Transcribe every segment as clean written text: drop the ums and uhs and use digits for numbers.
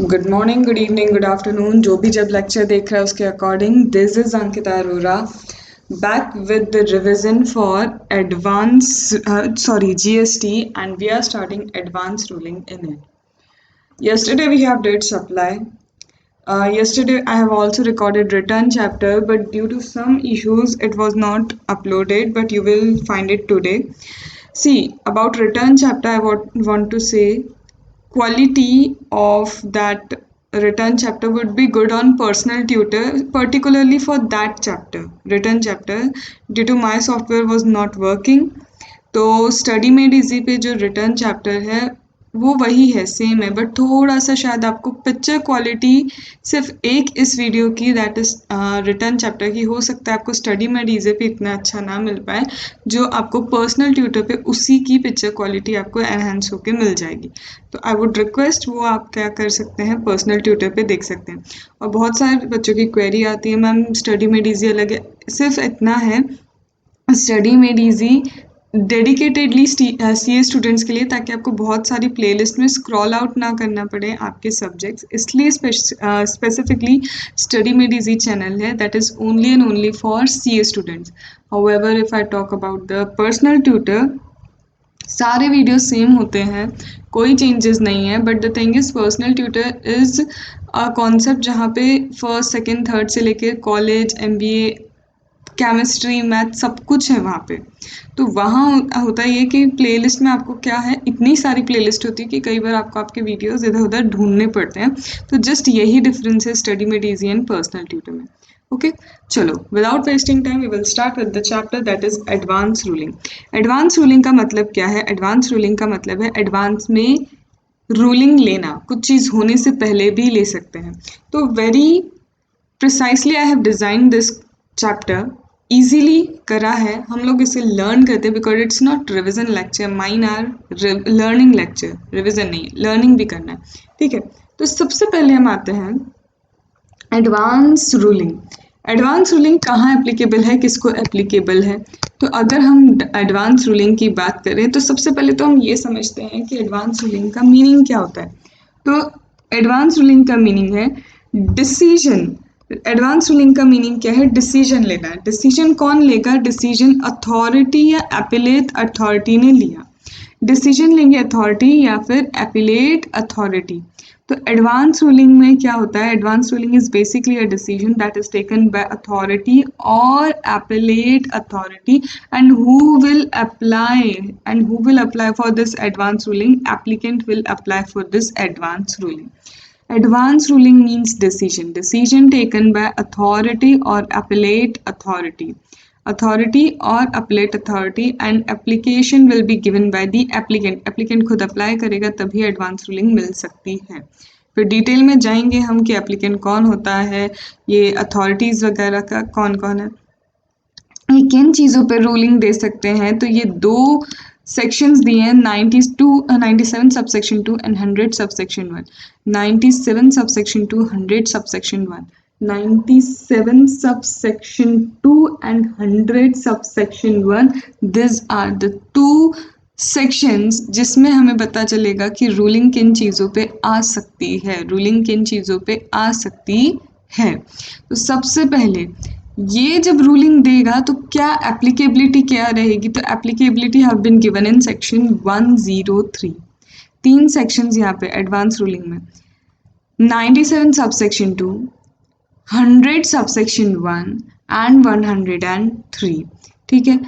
Good morning, good evening, good afternoon, जो भी जब लेक्चर देख रहा है उसके according. This is Ankita Arora back with the revision for advance GST and we are starting advanced ruling in it. Yesterday we have did supply. Yesterday I have also recorded return chapter, but due to some issues it was not uploaded, but you will find it today. See, about return chapter I want to say quality of that written chapter would be good on personal tutor, particularly for that chapter, written chapter. Due to my software was not working, तो study made easy पे जो return chapter है वो वही है, same है, but थोड़ा सा शायद आपको पिक्चर क्वालिटी सिर्फ एक इस वीडियो की, दैट इज रिटर्न चैप्टर की, हो सकता है आपको स्टडी मेड इजी पे इतना अच्छा ना मिल पाए जो आपको पर्सनल ट्यूटर पे उसी की पिक्चर क्वालिटी आपको एनहेंस होके मिल जाएगी। तो आई वुड रिक्वेस्ट वो आप क्या कर सकते हैं, पर्सनल ट्यूटर पे देख सकते हैं। और बहुत सारे बच्चों की क्वेरी आती है, मैम स्टडी मेड इजी अलग है। सिर्फ इतना है, study made easy dedicatedly CA students के लिए, ताकि आपको बहुत सारी प्लेलिस्ट में स्क्रॉल आउट ना करना पड़े आपके सब्जेक्ट्स, इसलिए specifically study made easy channel है, that is only and only for CA students. However if I talk about the personal tutor, सारे वीडियो सेम होते हैं, कोई चेंजेस नहीं है, but the thing is personal tutor is a concept जहाँ पे first second third से लेके कॉलेज एमबीए केमिस्ट्री मैथ सब कुछ है वहाँ पे। तो वहाँ होता ये कि प्लेलिस्ट में आपको क्या है, इतनी सारी प्लेलिस्ट होती है कि कई बार आपको आपके वीडियोस इधर उधर ढूंढने पड़ते हैं। तो जस्ट यही डिफरेंस है study made easy and personal tutor में। ओके, चलो without wasting time we will start with the chapter that is advance ruling. Advance ruling का मतलब क्या है? एडवांस रूलिंग का मतलब है एडवांस में रूलिंग लेना, कुछ चीज़ होने से पहले भी ले सकते हैं। तो very precisely I have design this chapter, easily करा है, हम लोग इसे लर्न करते हैं, because it's not revision lecture, mine are learning lecture, revision नहीं, लर्निंग भी करना है, ठीक है। तो सबसे पहले हम आते हैं एडवांस रूलिंग। एडवांस रूलिंग कहाँ एप्लीकेबल है, किसको एप्लीकेबल है? तो अगर हम एडवांस रूलिंग की बात करें तो सबसे पहले तो हम ये समझते हैं कि एडवांस रूलिंग का मीनिंग क्या होता है। तो एडवांस रूलिंग का मीनिंग है डिसीजन। एडवांस रूलिंग का मीनिंग क्या है? डिसीजन लेना। डिसीजन कौन लेगा? डिसीजन अथॉरिटी या एपिलेट अथॉरिटी ने लिया। डिसीजन लेंगे अथॉरिटी या फिर एपिलेट अथॉरिटी। तो एडवांस रूलिंग में क्या होता है? Advance ruling is basically a decision that is taken by authority और appellate authority, and who will apply for this advance ruling? Applicant will apply for this advance ruling. Advance ruling means decision taken by authority or appellate authority. Authority or appellate authority, and application will be given by the applicant. Applicant खुद apply करेगा तभी advance ruling मिल सकती है। फिर detail में जाएंगे हम कि एप्लीकेंट कौन होता है, ये अथॉरिटीज़ वगैरह का कौन कौन है, ये किन चीज़ों पे रूलिंग दे सकते हैं। तो ये दो सेक्शंस दिए हैं, 97 subsection 2 and 100 subsection 1। 97 subsection 2, 100 subsection 1। 97 subsection 2 and 100 subsection 1, this are the two sections जिसमें हमें पता चलेगा कि रूलिंग किन चीज़ों पे आ सकती है, रूलिंग किन चीज़ों पे आ सकती है। तो सबसे पहले ये जब रूलिंग देगा तो क्या एप्लीकेबिलिटी क्या रहेगी? तो applicability have been given in section 103। तीन सेक्शंस यहाँ पे एडवांस रूलिंग में, 97 सबसेक्शन 2, 100 सबसेक्शन 1 एंड 103, ठीक है।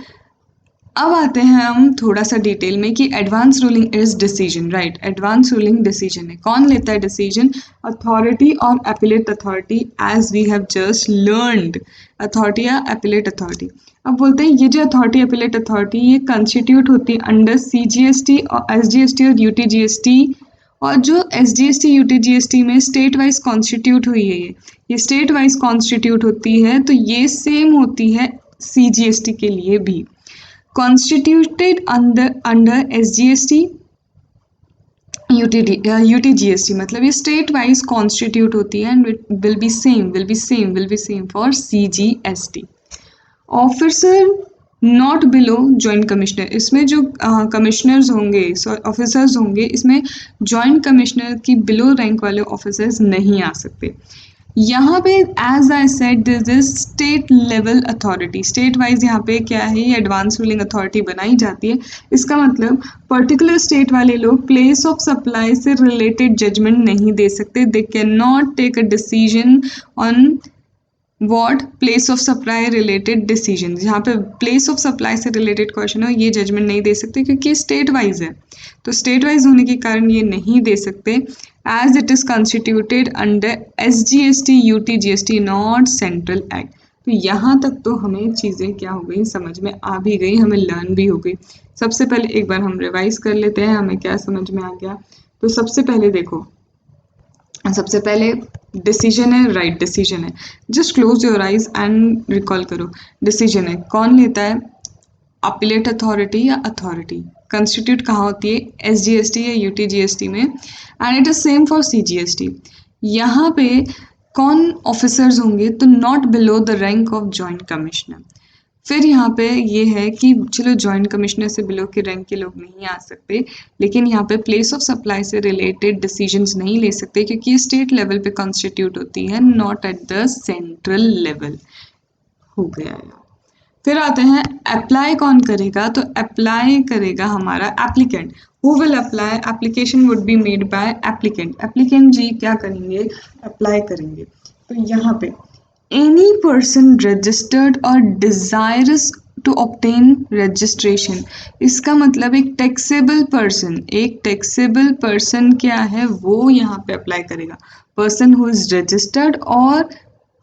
अब आते हैं हम थोड़ा सा डिटेल में कि advance ruling is decision, right. Advance ruling decision है, कौन लेता है डिसीजन? अथॉरिटी और appellate authority, as we have just learned, authority या एपिलेट अथॉरिटी। अब बोलते हैं ये जो अथॉरिटी एपिलेट अथॉरिटी ये कंस्टिट्यूट होती है अंडर CGST और SGST और UTGST, और जो SGST UTGST में स्टेट वाइज कॉन्स्टिट्यूट हुई है, ये स्टेट वाइज कॉन्स्टिट्यूट होती है, तो ये सेम होती है CGST के लिए भी। Constituted under SGST, UTGST, मतलब ये स्टेट वाइज कॉन्स्टिट्यूट होती है, and will be same for CGST। Officer not below joint commissioner, इसमें जो कमिश्नर्स होंगे, ऑफिसर्स होंगे, इसमें जॉइंट कमिश्नर की बिलो रैंक वाले ऑफिसर्स नहीं आ सकते। यहाँ पे as I said this is state level authority, state wise यहाँ पे क्या है, ये एडवांस रूलिंग अथॉरिटी बनाई जाती है। इसका मतलब पर्टिकुलर स्टेट वाले लोग प्लेस ऑफ सप्लाई से रिलेटेड जजमेंट नहीं दे सकते, they can not take a decision on what place of supply related decision. जहाँ पे प्लेस ऑफ सप्लाई से रिलेटेड क्वेश्चन हो, ये जजमेंट नहीं दे सकते क्योंकि स्टेट वाइज है। तो स्टेट वाइज होने के कारण ये नहीं दे सकते, as it is constituted under SGST UT GST not central act. तो यहाँ तक तो हमें चीज़ें क्या हो गई, समझ में आ भी गई, हमें लर्न भी हो गई। सबसे पहले एक बार हम रिवाइज कर लेते हैं हमें क्या समझ में आ गया। तो सबसे पहले देखो, सबसे पहले डिसीजन है, राइट डिसीजन है। Just close your eyes and recall करो। डिसीजन है कौन लेता है, अपीलेट अथॉरिटी या अथॉरिटी। कंस्टिट्यूट कहाँ होती है, SGST या UT GST में, and it is same for CGST। यहाँ पे कौन ऑफिसर्स होंगे, तो not below the rank of joint commissioner. फिर यहाँ पे ये है कि चलो जॉइंट कमिश्नर से बिलो के रैंक के लोग नहीं आ सकते, लेकिन यहाँ पे प्लेस ऑफ सप्लाई से रिलेटेड डिसीजंस नहीं ले सकते क्योंकि ये स्टेट लेवल पे कॉन्स्टिट्यूट होती है, not at the central level. हो गया यार। फिर आते हैं अप्लाई कौन करेगा, तो अप्लाई करेगा हमारा applicant. Who will apply, application would be made by applicant. Applicant जी क्या करेंगे, अप्लाई करेंगे। तो यहाँ पे any person registered or desirous to obtain registration, इसका मतलब एक टैक्सेबल पर्सन, एक टैक्सेबल पर्सन क्या है, वो यहाँ पे अप्लाई करेगा। पर्सन हु इज रजिस्टर्ड और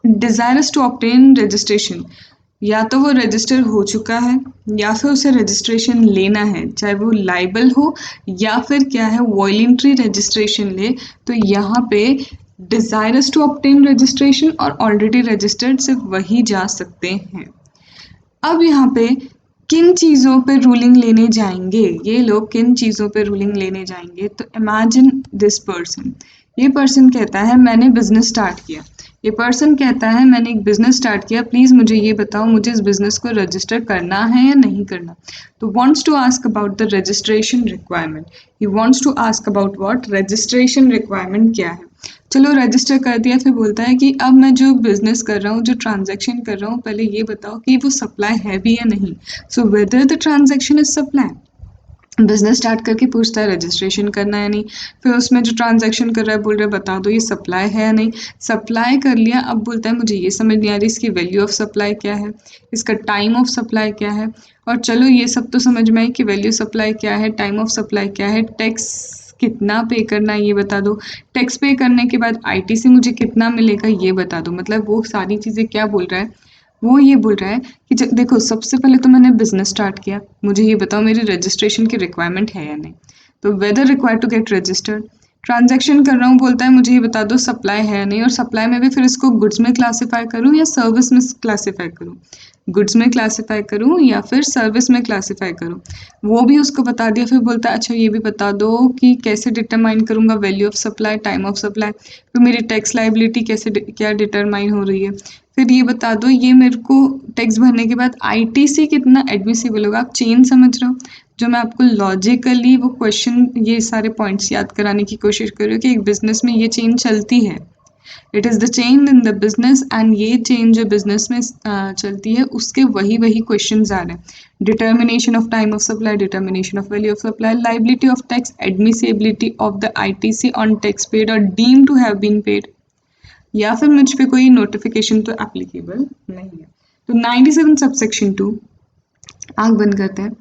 desirous to obtain registration, या तो वो रजिस्टर हो चुका है या फिर उसे रजिस्ट्रेशन लेना है, चाहे वो लाइबल हो या फिर क्या है वॉलंटरी रजिस्ट्रेशन ले। तो यहाँ पे डिजायरस टू ऑब्टेन रजिस्ट्रेशन और ऑलरेडी रजिस्टर्ड सिर्फ वही जा सकते हैं। अब यहाँ पे किन चीज़ों पे रूलिंग लेने जाएंगे, ये लोग किन चीज़ों पे रूलिंग लेने जाएंगे, तो इमेजिन दिस पर्सन, ये पर्सन कहता है मैंने बिजनेस स्टार्ट किया, ये पर्सन कहता है मैंने एक बिजनेस स्टार्ट किया, प्लीज़ मुझे ये बताओ मुझे इस बिजनेस को रजिस्टर करना है या नहीं करना। तो wants to ask about the registration requirement, he wants to ask about what, registration requirement क्या है। चलो रजिस्टर कर दिया, फिर बोलता है कि अब मैं जो बिजनेस कर रहा हूँ, जो ट्रांजैक्शन कर रहा हूँ, पहले ये बताओ कि वो सप्लाई है भी या नहीं। So whether the transaction is supply, business start करके पूछता है रजिस्ट्रेशन करना है नहीं, फिर उसमें जो ट्रांजैक्शन कर रहा है बोल रहा है बता दो ये सप्लाई है या नहीं। सप्लाई कर लिया, अब बोलता है मुझे ये समझ नहीं आ रही इसकी वैल्यू ऑफ सप्लाई क्या है, इसका टाइम ऑफ सप्लाई क्या है। और चलो ये सब तो समझ में आई कि वैल्यू सप्लाई क्या है, टाइम ऑफ सप्लाई क्या है, टैक्स कितना पे करना है ये बता दो, टैक्स पे करने के बाद ITC मुझे कितना मिलेगा ये बता दो। मतलब वो सारी चीज़ें क्या बोल रहा है, वो ये बोल रहा है कि देखो सबसे पहले तो मैंने बिजनेस स्टार्ट किया, मुझे ये बताओ मेरी रजिस्ट्रेशन की रिक्वायरमेंट है या नहीं। तो whether required to get registered, transaction कर रहा हूँ, बोलता है मुझे ये बता दो सप्लाई है या नहीं, और सप्लाई में भी फिर इसको गुड्स में क्लासीफाई करूँ या सर्विस में क्लासीफाई करूँ, गुड्स में क्लासीफाई करूँ या फिर सर्विस में क्लासीफाई करूँ, वो भी उसको बता दिया। फिर बोलता है अच्छा ये भी बता दो कि कैसे डिटरमाइन करूँगा value of supply, time of supply, फिर मेरी टैक्स लाइबिलिटी कैसे क्या डिटरमाइन हो रही है, फिर ये बता दो ये मेरे को टैक्स भरने के बाद ITC कितना एडमिसिबल होगा। आप चेन समझ रहे हो, जो मैं आपको लॉजिकली वो क्वेश्चन ये सारे पॉइंट्स याद कराने की कोशिश कर रही हूँ कि एक बिजनेस में ये चेन चलती है, it is the chain in the business, and ये चेन जो बिजनेस में चलती है उसके वही क्वेश्चन आ रहे हैं। Determination of time of supply, determination of value of supply, liability of tax, admissibility of the ITC on tax paid और deem to have been paid, या फिर मुझ पे कोई नोटिफिकेशन तो एप्लीकेबल नहीं है। तो 97 सबसेक्शन 2, आंख बंद करते हैं।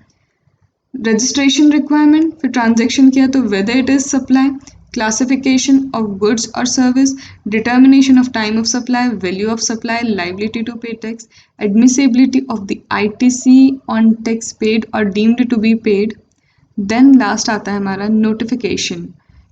रजिस्ट्रेशन रिक्वायरमेंट, फिर ट्रांजैक्शन किया तो whether it is supply, classification of goods और service, determination of time of supply, value of supply, liability to pay tax, admissibility of the ITC on tax paid और deemed to be paid. Then last आता है हमारा notification,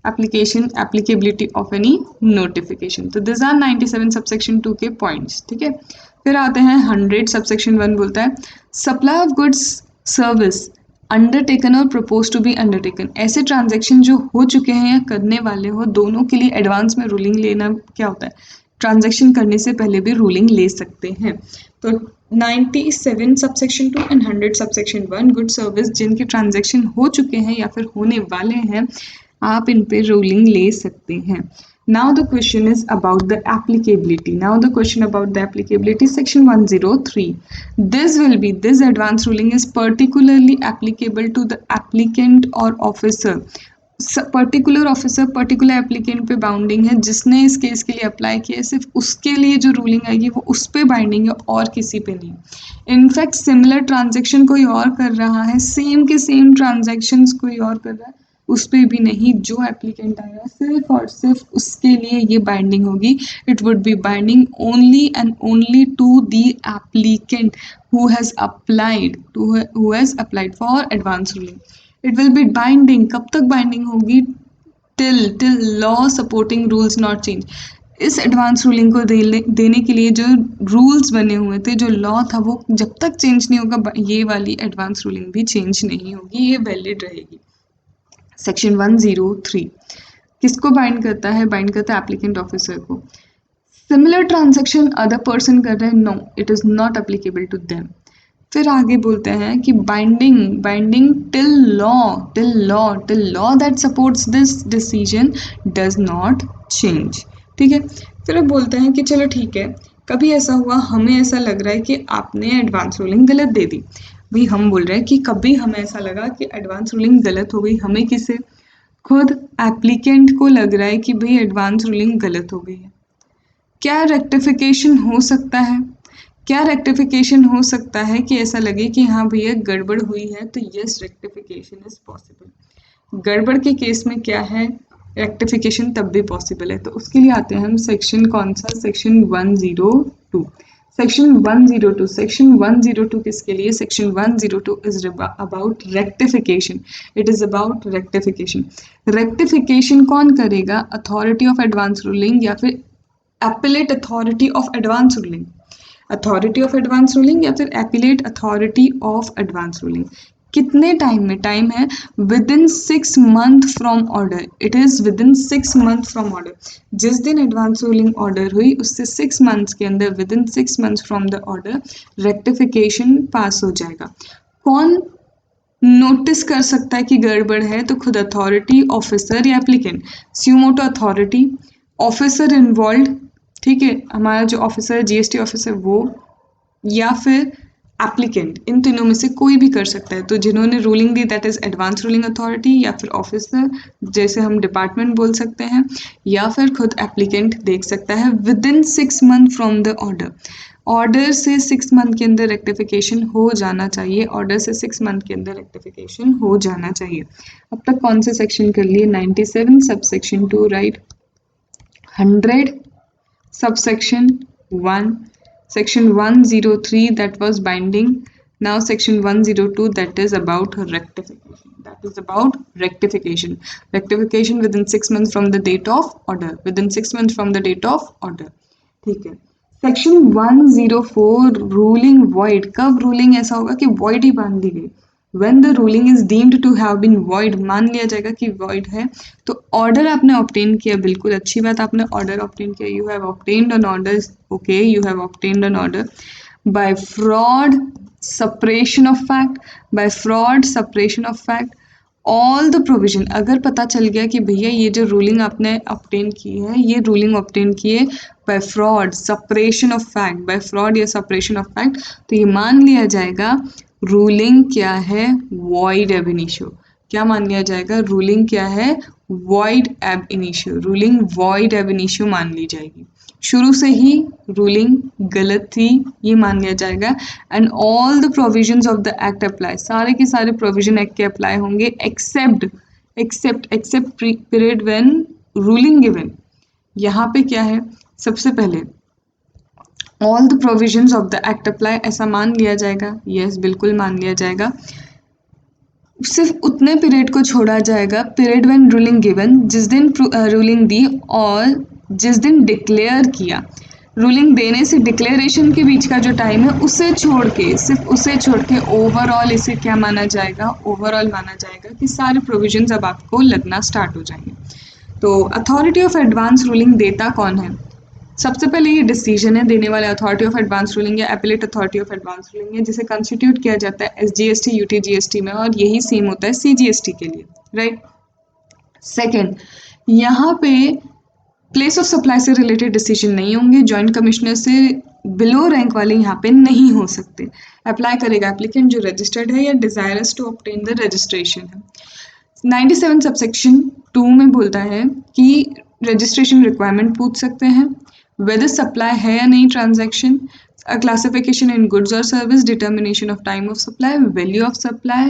application, applicability of any notification. तो this are 97 subsection 2 के points, ठीक है। फिर आते हैं 100 सबसेक्शन 1, बोलता है supply of goods service undertaken और प्रपोज टू बी अंडरटेकन, ऐसे ट्रांजैक्शन जो हो चुके हैं या करने वाले हो, दोनों के लिए एडवांस में रूलिंग लेना क्या होता है, ट्रांजैक्शन करने से पहले भी रूलिंग ले सकते हैं। तो 97 subsection 2 and 100 subsection 1 good service जिनके ट्रांजैक्शन हो चुके हैं या फिर होने वाले हैं, आप इन पे रूलिंग ले सकते हैं। Now the question is about the applicability. Now the question about the applicability, section 103. This advance ruling is particularly applicable to the applicant or officer. Particular officer particular applicant पे बाउंडिंग है, जिसने इस case के लिए apply किया है सिर्फ उसके लिए जो रूलिंग आएगी वो उस पे बाइंडिंग है और किसी पे नहीं। इनफैक्ट सिमिलर ट्रांजेक्शन कोई और कर रहा है, सेम के सेम ट्रांजेक्शन्स कोई और कर रहा है, उस पर भी नहीं, जो एप्लीकेंट आएगा सिर्फ और सिर्फ उसके लिए ये बाइंडिंग होगी। It would be binding only and only to the applicant who has applied for advance ruling. It will be binding, कब तक बाइंडिंग होगी? Till law supporting rules not change. इस एडवांस रूलिंग को देने के लिए जो रूल्स बने हुए थे, जो लॉ था, वो जब तक चेंज नहीं होगा ये वाली एडवांस रूलिंग भी चेंज नहीं होगी, ये वैलिड रहेगी। सेक्शन 103 किसको बाइंड करता है? बाइंड करता है एप्लीकेंट ऑफिसर को। सिमिलर ट्रांजैक्शन अदर पर्सन कर रहे हैं, no, it is not applicable to them. फिर आगे बोलते हैं कि binding till law that supports this decision does not change. ठीक है, फिर अब बोलते हैं कि चलो ठीक है, कभी ऐसा हुआ हमें ऐसा लग रहा है कि आपने एडवांस रूलिंग गलत दे दी। भाई हम बोल रहे हैं कि कभी हमें ऐसा लगा कि एडवांस रूलिंग गलत हो गई, हमें किसे? खुद एप्लीकेंट को लग रहा है कि भाई एडवांस रूलिंग गलत हो गई है। क्या रेक्टिफिकेशन हो सकता है? क्या रेक्टिफिकेशन हो सकता है कि ऐसा लगे कि हाँ भैया गड़बड़ हुई है? तो यस, रेक्टिफिकेशन इज पॉसिबल। गड़बड़ के केस में क्या है, रेक्टिफिकेशन तब भी पॉसिबल है। तो उसके लिए आते हैं हम सेक्शन कौन सा? सेक्शन 102। सेक्शन 102 किसके लिए? Section 102 is about rectification. It is about rectification. Rectification कौन करेगा? अथॉरिटी ऑफ एडवांस रूलिंग या फिर appellate authority of advance ruling. Authority of advance ruling या फिर appellate authority of advance ruling. कितने टाइम में? टाइम है within 6 month from order. It is with in 6 month from order. जिस दिन advance ruling order हुई उससे 6 months के अंदर, within 6 months from the order, rectification pass हो जाएगा। कौन नोटिस कर सकता है कि गड़बड़ है? तो खुद अथॉरिटी, ऑफिसर या applicant. Suo motu authority, officer involve, ठीक है, हमारा जो ऑफिसर है, जीएसटी ऑफिसर, वो, या फिर एप्लीकेंट, इन तीनों में से कोई भी कर सकता है। तो जिन्होंने ruling the that is advance ruling authority, या फिर ऑफिसर जैसे हम डिपार्टमेंट बोल सकते हैं, या फिर खुद एप्लीकेंट देख सकता है within 6 month from the order. Order से 6 मंथ के अंदर रेक्टिफिकेशन हो जाना चाहिए। ऑर्डर से 6 मंथ के अंदर रेक्टिफिकेशन हो जाना चाहिए। अब तक कौन से सेक्शन कर लिए? 97 sub section 2 right, 100 subsection 1, section 103 that was binding. Now section 102 that is about rectification. Rectification within 6 months from the date of order. Within 6 months from the date of order. ठीक है। Section 104 ruling void। कब ruling ऐसा होगा कि void ही बांध दी गई? When the ruling is deemed to have been void, मान लिया जाएगा कि void है। तो ऑर्डर आपने ऑब्टेन किया, बिल्कुल अच्छी बात, आपने ऑर्डर ऑब्टेन किया, you have obtained an order, okay, you have obtained an order by fraud suppression of fact, by fraud suppression of fact, all the provision. अगर पता चल गया कि भैया ये जो रूलिंग आपने ऑब्टेन की है, ये रूलिंग ऑब्टेन की है by fraud suppression of fact, by fraud या सपरेशन ऑफ फैक्ट, तो ये मान लिया जाएगा रूलिंग क्या है? वॉइड एब इनिशियो। क्या मान लिया जाएगा? रूलिंग क्या है? वॉइड एब इनिशियो। रूलिंग वॉइड एब इनिशियो मान ली जाएगी। शुरू से ही रूलिंग गलत थी, ये मान लिया जाएगा। And all the provisions of the act apply, सारे के सारे प्रोविजन एक्ट के अप्लाई होंगे except period when ruling given. यहाँ पे क्या है? सबसे पहले all the provisions of the act apply, ऐसा मान लिया जाएगा। यस, बिल्कुल मान लिया जाएगा। सिर्फ उतने पीरियड को छोड़ा जाएगा, पीरियड व्हेन रूलिंग गिवन, जिस दिन रूलिंग दी और जिस दिन डिक्लेयर किया। रूलिंग देने से डिक्लेरेशन के बीच का जो टाइम है उसे छोड़ के, सिर्फ उसे छोड़ के ओवरऑल इसे क्या माना जाएगा? ओवरऑल माना जाएगा कि सारे प्रोविजंस अब आपको लगना स्टार्ट हो जाएंगे। तो अथॉरिटी ऑफ एडवांस रूलिंग देता कौन है? सबसे पहले ये डिसीजन है देने वाले अथॉरिटी ऑफ एडवांस रूलिंग या appellate authority of advance ruling है, जिसे कंस्टिट्यूट किया जाता है SGST UTGST में, और यही सेम होता है CGST के लिए, राइट। सेकेंड, यहाँ पे प्लेस ऑफ सप्लाई से रिलेटेड डिसीजन नहीं होंगे, जॉइंट कमिश्नर से बिलो रैंक वाले यहाँ पे नहीं हो सकते। अप्लाई करेगा एप्लीकेंट जो रजिस्टर्ड है या desirous to obtain the registration है। 97 सबसेक्शन 2 में बोलता है कि रजिस्ट्रेशन रिक्वायरमेंट पूछ सकते हैं, वेदर सप्लाई है या नहीं ट्रांजैक्शन, क्लासिफिकेशन इन गुड्स और service, determination of time of supply, value of supply,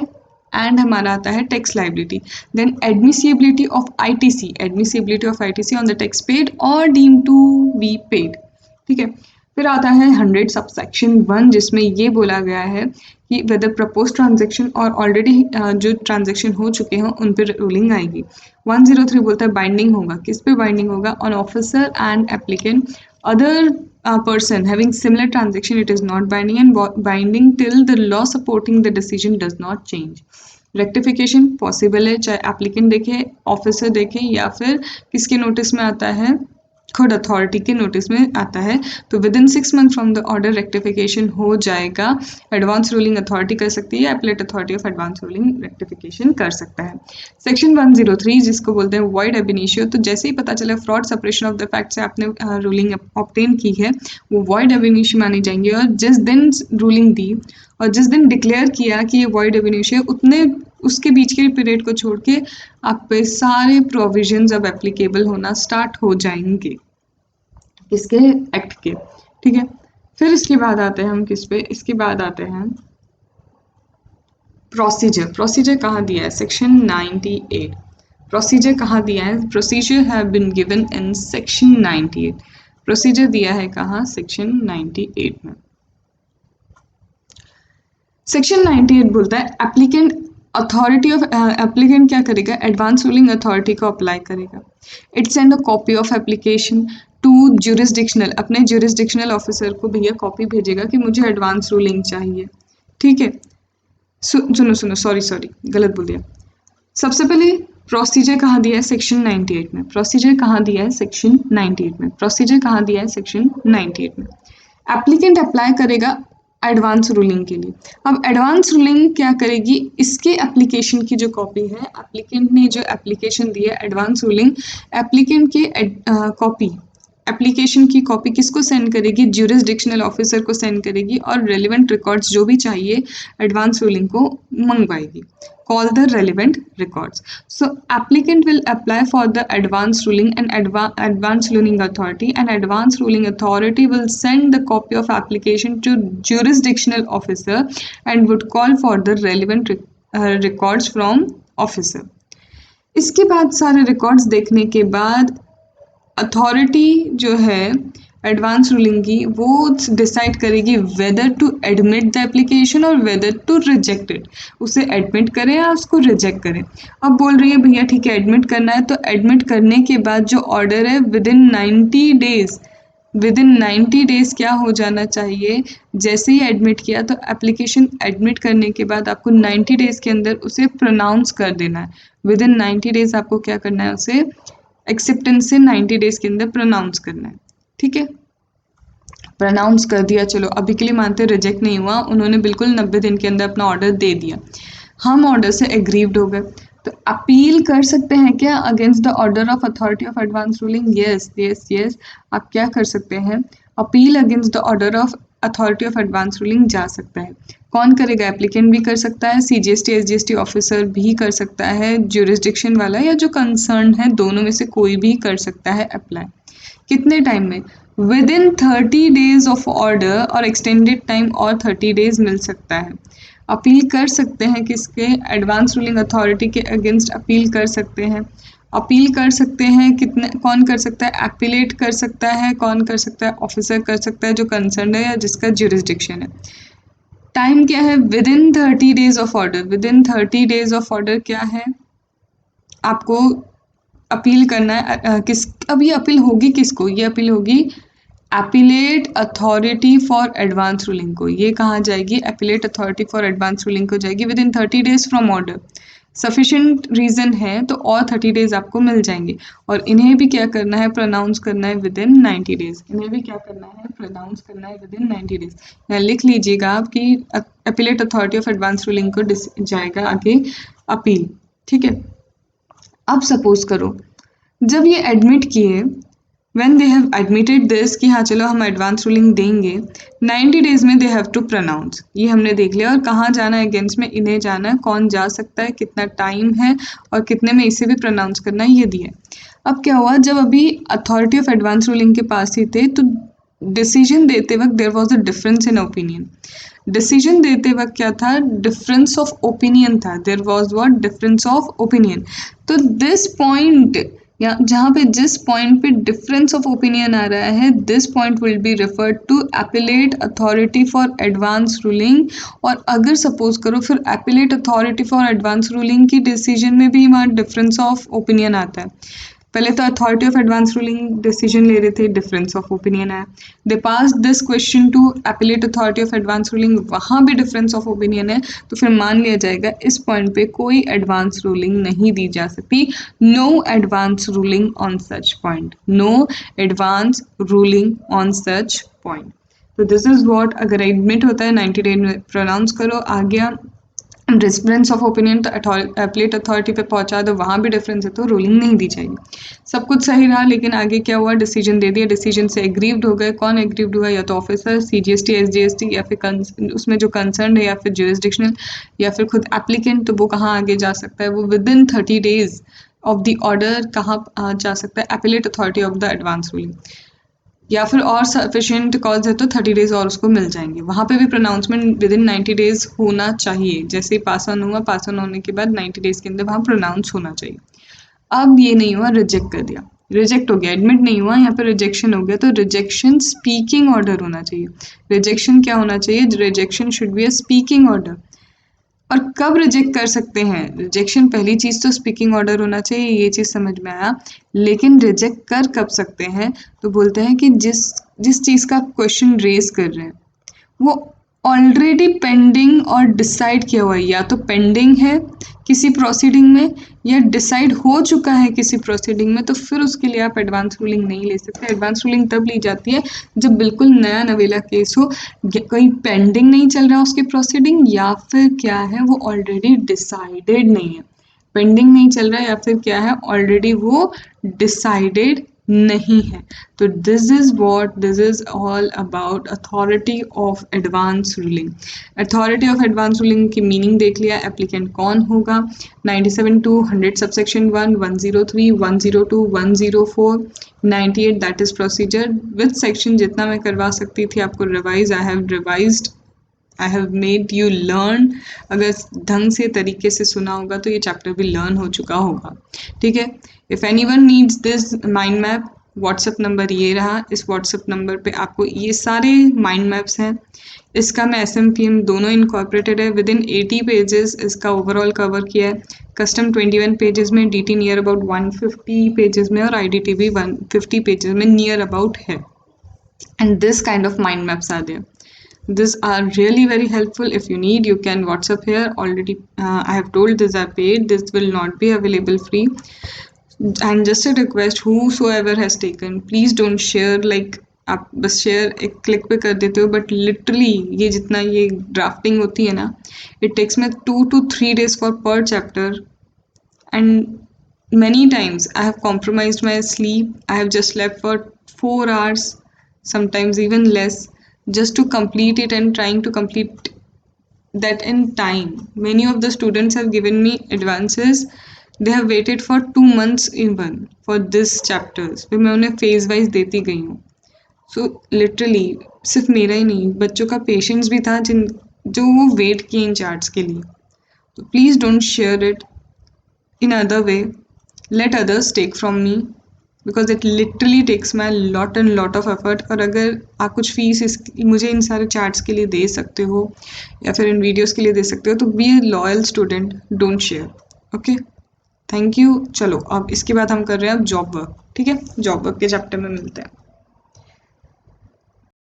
and हमारा आता है tax liability, then admissibility of ITC on the tax paid और डीम टू बी पेड, ठीक है। फिर आता है 100 सबसेक्शन 1, जिसमें ये बोला गया है कि वेदर प्रपोज ट्रांजेक्शन और ऑलरेडी जो ट्रांजेक्शन हो चुके हैं उन पर रूलिंग आएगी। 103 बोलता है बाइंडिंग होगा, किस पे बाइंडिंग होगा, on officer and applicant, other person having similar transaction it is not binding and binding till the law supporting the decision does not change। Rectification possible है चाहे एप्लीकेंट देखे, ऑफिसर देखे, या फिर किसके नोटिस में आता है, खुद अथॉरिटी के नोटिस में आता है, तो within 6 month from the order rectification हो जाएगा। एडवांस रूलिंग अथॉरिटी कर सकती है, appellate authority of advance ruling rectification कर सकता है। सेक्शन 103 जिसको बोलते हैं वॉइड एब इनिशियो, तो जैसे ही पता चला fraud separation of the fact से आपने रूलिंग ऑब्टेन की है, वो वॉइड एब इनिशियो मानी जाएंगी, और जिस दिन रूलिंग दी और जिस दिन डिक्लेयर किया कि ये वॉइड एब इनिशियो, उतने उसके बीच के पीरियड को छोड़ के आप पे सारे प्रोविजंस अब एप्लीकेबल होना स्टार्ट हो जाएंगे इसके एक्ट के, ठीक है। फिर इसके बाद आते हैं हम किस पे, इसके बाद आते हैं प्रोसीजर। प्रोसीजर कहाँ दिया है, सेक्शन 98। प्रोसीजर कहाँ दिया है, procedure have been given in section 98। Procedure दिया है कहाँ, सेक्शन 98 में। सेक्शन 98 बोलता है एप्लीकेंट अथॉरिटी ऑफ एप्लीकेंट क्या करेगा, एडवांस रूलिंग अथॉरिटी को अप्लाई करेगा। It send a copy of application to jurisdictional, अपने ज्यूरिसडिक्शनल ऑफिसर को भैया कॉपी भेजेगा कि मुझे एडवांस रूलिंग चाहिए, ठीक है। सुनो सॉरी गलत बोल दिया। सबसे पहले प्रोसीजर कहाँ दिया है, सेक्शन 98 में। प्रोसीजर कहाँ दिया है, सेक्शन 98 में। प्रोसीजर कहाँ दिया है, सेक्शन 98 में। एप्लीकेंट अप्लाई करेगा एडवांस रूलिंग के लिए। अब एडवांस रूलिंग क्या करेगी, इसके एप्लीकेशन की जो कॉपी है, एप्लीकेंट ने जो एप्लीकेशन दी है एडवांस रूलिंग, एप्लीकेंट के कॉपी, एप्लीकेशन की कॉपी किसको सेंड करेगी, ज्यूरिसडिक्शनल ऑफिसर को सेंड करेगी, और रेलिवेंट रिकॉर्ड्स जो भी चाहिए एडवांस रूलिंग को मंगवाएगी। Call the relevant records. So applicant will apply for the advance ruling and advance ruling authority, and advance ruling authority will send the copy of application to jurisdictional officer and would call for the relevant records from officer. इसके बाद सारे records देखने के बाद authority जो है advance ruling की, वो डिसाइड करेगी whether to admit the application और वेदर टू रिजेक्ट इट, उसे एडमिट करें या उसको रिजेक्ट करें। अब बोल रही है भैया ठीक है एडमिट करना है, तो एडमिट करने के बाद जो ऑर्डर है विद इन 90 डेज क्या हो जाना चाहिए, जैसे ही एडमिट किया तो एप्लीकेशन एडमिट करने के बाद आपको 90 डेज के अंदर उसे प्रोनाउंस कर देना है। विद इन 90 डेज आपको क्या करना है, उसे एक्सेप्टेंस से 90 डेज के अंदर प्रोनाउंस करना है, ठीक है। प्रोनाउंस कर दिया, चलो अभी के लिए मानते रिजेक्ट नहीं हुआ, उन्होंने बिल्कुल 90 दिन के अंदर अपना ऑर्डर दे दिया, हम ऑर्डर से एग्रीव्ड हो गए, तो अपील कर सकते हैं क्या against the order of authority of advance ruling, yes आप क्या कर सकते हैं, appeal against the order of authority of advance ruling जा सकता है। कौन करेगा, एप्लीकेंट भी कर सकता है, CGST SGST ऑफिसर भी कर सकता है, ज्यूरिसडिक्शन वाला या जो कंसर्न है, दोनों में से कोई भी कर सकता है अप्लाई। कितने टाइम में, with in 30 days of order, और एक्सटेंडेड टाइम और 30 डेज मिल सकता है। अपील कर सकते हैं किसके, एडवांस रूलिंग अथॉरिटी के अगेंस्ट अपील कर सकते हैं। अपील कर सकते हैं कितने, कौन कर सकता है, एपिलेट कर सकता है, कौन कर सकता है, ऑफिसर कर सकता है जो कंसर्न है या जिसका ज्यूरिसडिक्शन है। टाइम क्या है, within 30 days of order. With in 30 days of order क्या है, आपको अपील करना है किस, अब ये अपील होगी किसको, ये अपील होगी appellate authority for advance ruling को। ये कहाँ जाएगी, appellate authority for advance ruling को जाएगी with in 30 days from order. Sufficient reason है तो और 30 डेज आपको मिल जाएंगे। और इन्हें भी क्या करना है, प्रोनाउंस करना है विद इन 90 डेज। इन्हें भी क्या करना है, प्रोनाउंस करना है विद इन 90 डेज। यहाँ लिख लीजिएगा आप कि appellate authority of advance ruling को जाएगा आगे अपील, ठीक है। अब सपोज करो जब ये एडमिट किए, when they have admitted this कि हाँ चलो हम एडवांस रूलिंग देंगे, 90 डेज में दे हैव टू प्रोनाउंस, ये हमने देख लिया। और कहाँ जाना है अगेंस्ट में, इन्हें जाना है, कौन जा सकता है, कितना टाइम है और कितने में इसे भी प्रोनाउंस करना है, ये दिया है। अब क्या हुआ, जब अभी अथॉरिटी ऑफ एडवांस रूलिंग के पास ही थे तो डिसीजन देते वक्त there was a difference in opinion. Decision देते वक्त क्या था, डिफरेंस ऑफ ओपिनियन था, there was what, difference of opinion. तो दिस पॉइंट या जहाँ पे जिस पॉइंट पे डिफरेंस ऑफ ओपिनियन आ रहा है, this point will be referred to appellate authority for advance ruling. और अगर सपोज करो फिर appellate authority for advance ruling की डिसीजन में भी वहाँ डिफरेंस ऑफ ओपिनियन आता है। पहले तो authority of advance ruling decision ले रहे थे, डिफरेंस ऑफ ओपिनियन आया, they pass this question to appellate authority of advance ruling, वहाँ भी डिफरेंस ऑफ ओपिनियन है, तो फिर मान लिया जाएगा इस पॉइंट पे कोई एडवांस रूलिंग नहीं दी जा सकती। No advance ruling on such point, no advance ruling on such point. तो दिस इज व्हाट, अगर एडमिट होता है 90 डेज में प्रोनाउंस करो, आ गया डिफरेंस ऑफ ओपिनियन तो एपलेट अथॉरिटी पे पहुंचा दो, वहाँ भी डिफरेंस है तो रूलिंग नहीं दी जाएगी। सब कुछ सही रहा, लेकिन आगे क्या हुआ, डिसीजन दे दिया, डिसीजन से एग्रीव्ड हो गए। कौन एग्रीव्ड हुआ, या तो ऑफिसर, सीजीएसटी, एसजीएसटी, या फिर उसमें जो कंसर्न है, या फिर ज्यूरिसडिक्शनल, या फिर खुद एप्लीकेंट। तो वो कहाँ आगे जा सकता है, वो within 30 days of the order कहाँ जा सकता है, appellate authority of the advance ruling. या फिर और सफिशिएंट कॉज है तो 30 डेज और उसको मिल जाएंगे। वहाँ पे भी प्रोनाउंसमेंट विद इन 90 डेज होना चाहिए। जैसे ही पास ऑन हुआ, पास ऑन होने के बाद 90 डेज के अंदर वहाँ प्रोनाउंस होना चाहिए। अब ये नहीं हुआ, रिजेक्ट कर दिया, रिजेक्ट हो गया, एडमिट नहीं हुआ, यहाँ पे रिजेक्शन हो गया, तो रिजेक्शन स्पीकिंग ऑर्डर होना चाहिए। रिजेक्शन क्या होना चाहिए, rejection should be a speaking order. और कब रिजेक्ट कर सकते हैं, रिजेक्शन पहली चीज़ तो स्पीकिंग ऑर्डर होना चाहिए, ये चीज़ समझ में आया। लेकिन रिजेक्ट कर कब सकते हैं, तो बोलते हैं कि जिस जिस चीज़ का आप क्वेश्चन रेज कर रहे हैं वो ऑलरेडी पेंडिंग और डिसाइड किया हुआ है, या तो पेंडिंग है किसी प्रोसीडिंग में या डिसाइड हो चुका है किसी प्रोसीडिंग में, तो फिर उसके लिए आप एडवांस रूलिंग नहीं ले सकते। एडवांस रूलिंग तब ली जाती है जब बिल्कुल नया नवेला केस हो, कोई पेंडिंग नहीं चल रहा उसकी प्रोसीडिंग, या फिर क्या है वो ऑलरेडी डिसाइडेड नहीं है। पेंडिंग नहीं चल रहा है या फिर क्या है, ऑलरेडी वो डिसाइडेड नहीं है। तो this is all about authority of advance ruling. Authority of advance ruling की मीनिंग देख लिया, एप्लीकेंट कौन होगा, 97 to 100 subsection 1, 103, 102, 104, 98 that is procedure with section. जितना मैं करवा सकती थी आपको revise, I have made you learn. अगर ढंग से तरीके से सुना होगा तो ये चैप्टर भी लर्न हो चुका होगा, ठीक है। If anyone needs this mind map, WhatsApp number ये रहा, इस व्हाट्सएप नंबर पे आपको ये सारे माइंड मैप्स हैं। इसका मैं SMPM दोनों इनकॉर्पोरेटेड है, विद इन 80 पेजेस इसका ओवरऑल कवर किया है। कस्टम 21 पेजेस में, DT नियर अबाउट 150 पेजेस में और IDT भी 150 पेजेस में नियर अबाउट है। And this kind of mind maps are there. These are really very helpful. If you need, you can WhatsApp here. Already I have told these are paid, this will not be available free. And just a request, whosoever has taken, please don't share like आप बस share एक click पे कर देते हो, but literally ये जितना ये ड्राफ्टिंग होती है ना, इट टेक्स में 2 to 3 days for per chapter. And many times I have compromised my sleep. I have just slept for 4 hours, sometimes even less, just to complete it and trying to complete that in time. Many of the students have given me advances. They have waited for 2 months even for this chapters. फिर मैं उन्हें phase wise देती गई हूँ. So literally सिर्फ मेरा ही नहीं, बच्चों का पेशेंस भी था जो वो वेट किए इन चार्ट्स के लिए. तो please don't share it in other way. Let others take from me because it literally takes my lot and lot of effort. और अगर आप कुछ फीस मुझे इन सारे चार्ट्स के लिए दे सकते हो या फिर इन वीडियोस के लिए दे सकते हो तो be a loyal student, don't share. Okay, thank you. चलो अब इसके बाद हम कर रहे हैं अब जॉब वर्क, ठीक है. जॉब वर्क के चैप्टर में मिलते हैं.